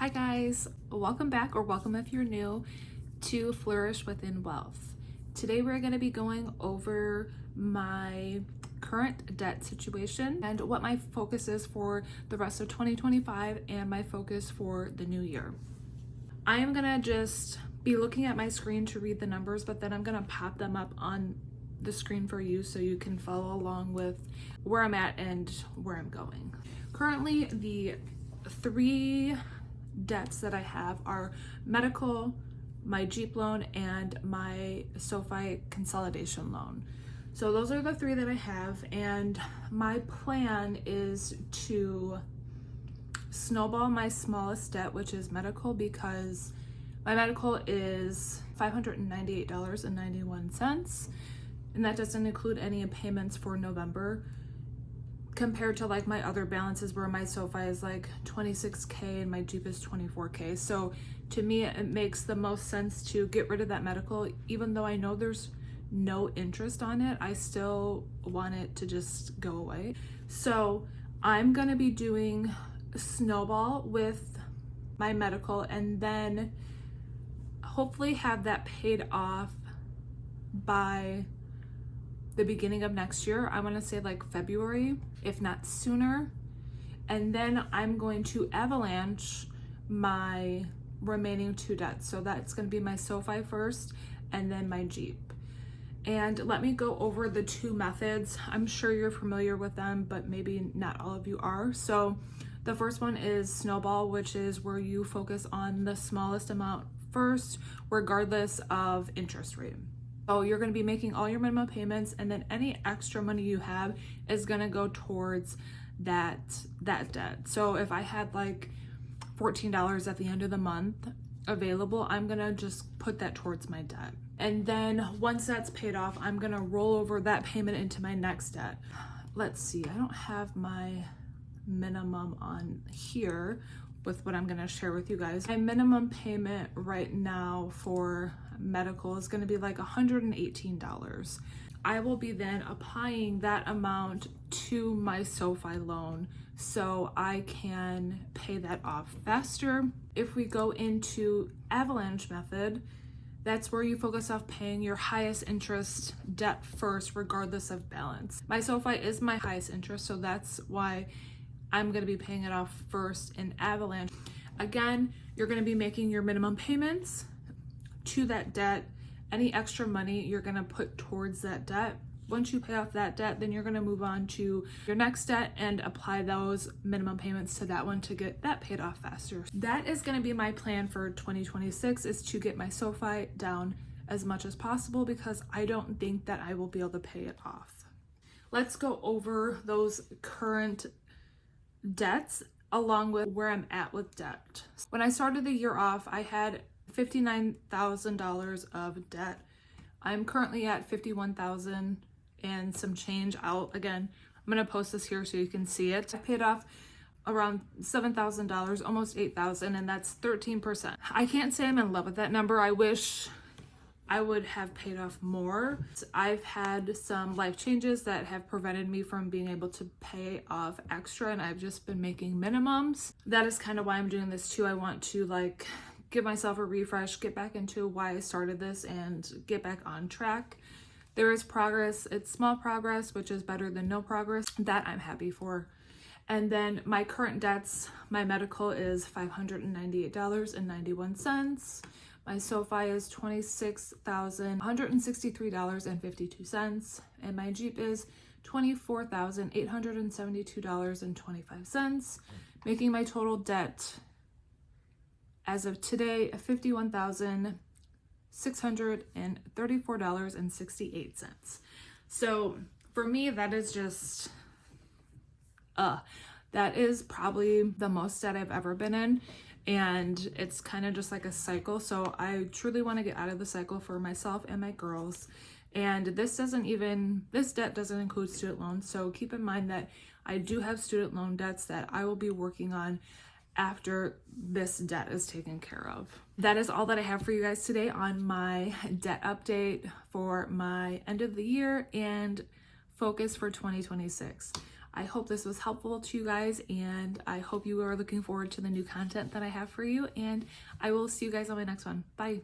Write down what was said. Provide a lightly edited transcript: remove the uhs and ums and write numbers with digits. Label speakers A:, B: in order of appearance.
A: Hi guys, welcome back, or welcome if you're new, to Flourish within Wellth. Today we're going to be going over my current debt situation and what my focus is for the rest of 2025 and my focus for the new year. I am going to just be looking at my screen to read the numbers, but then I'm going to pop them up on the screen for you so you can follow along with where I'm at and where I'm going. Currently, the three debts that I have are medical, my Jeep loan, and my SoFi consolidation loan. So those are the three that I have, and my plan is to snowball my smallest debt, which is medical, because my medical is $598.91, and that doesn't include any payments for November, compared to like my other balances where my SoFi is like 26K and my Jeep is 24K. So to me, it makes the most sense to get rid of that medical. Even though I know there's no interest on it, I still want it to just go away. So I'm gonna be doing snowball with my medical, and then hopefully have that paid off by the beginning of next year. I want to say like February, if not sooner. And then I'm going to avalanche my remaining two debts. So that's going to be my SoFi first and then my Jeep. And let me go over the two methods. I'm sure you're familiar with them, but maybe not all of you are. So the first one is snowball, which is where you focus on the smallest amount first, regardless of interest rate. So you're going to be making all your minimum payments, and then any extra money you have is going to go towards that debt. So if I had like $14 at the end of the month available, I'm going to just put that towards my debt. And then once that's paid off, I'm going to roll over that payment into my next debt. Let's see, I don't have my minimum on here with what I'm going to share with you guys. My minimum payment right now for medical is going to be like $118. I will be then applying that amount to my SoFi loan so I can pay that off faster. If we go into avalanche method, that's where you focus on paying your highest interest debt first, regardless of balance. My SoFi is my highest interest, so that's why I'm going to be paying it off first in avalanche. Again, you're going to be making your minimum payments to that debt. Any extra money you're going to put towards that debt. Once you pay off that debt, then you're going to move on to your next debt and apply those minimum payments to that one to get that paid off faster. That is going to be my plan for 2026, is to get my SoFi down as much as possible, because I don't think that I will be able to pay it off. Let's go over those current debts along with where I'm at with debt. When I started the year off, I had $59,000 of debt. I'm currently at $51,000 and some change. I'm gonna post this here so you can see it. I paid off around $7,000, almost $8,000, and that's 13%. I can't say I'm in love with that number. I wish I would have paid off more. I've had some life changes that have prevented me from being able to pay off extra, and I've just been making minimums. That is kind of why I'm doing this too. I want to like give myself a refresh, get back into why I started this, and get back on track. There is progress. It's small progress, which is better than no progress. That I'm happy for. And then my current debts, my medical is $598.91. My SoFi is $26,163.52, and my Jeep is $24,872.25, making my total debt as of today $51,634.68. So for me, that is just that is probably the most debt I've ever been in. And it's kind of just like a cycle. So I truly want to get out of the cycle for myself and my girls. And this debt doesn't include student loans. So keep in mind that I do have student loan debts that I will be working on after this debt is taken care of. That is all that I have for you guys today on my debt update for my end of the year and focus for 2026. I hope this was helpful to you guys, and I hope you are looking forward to the new content that I have for you, and I will see you guys on my next one. Bye.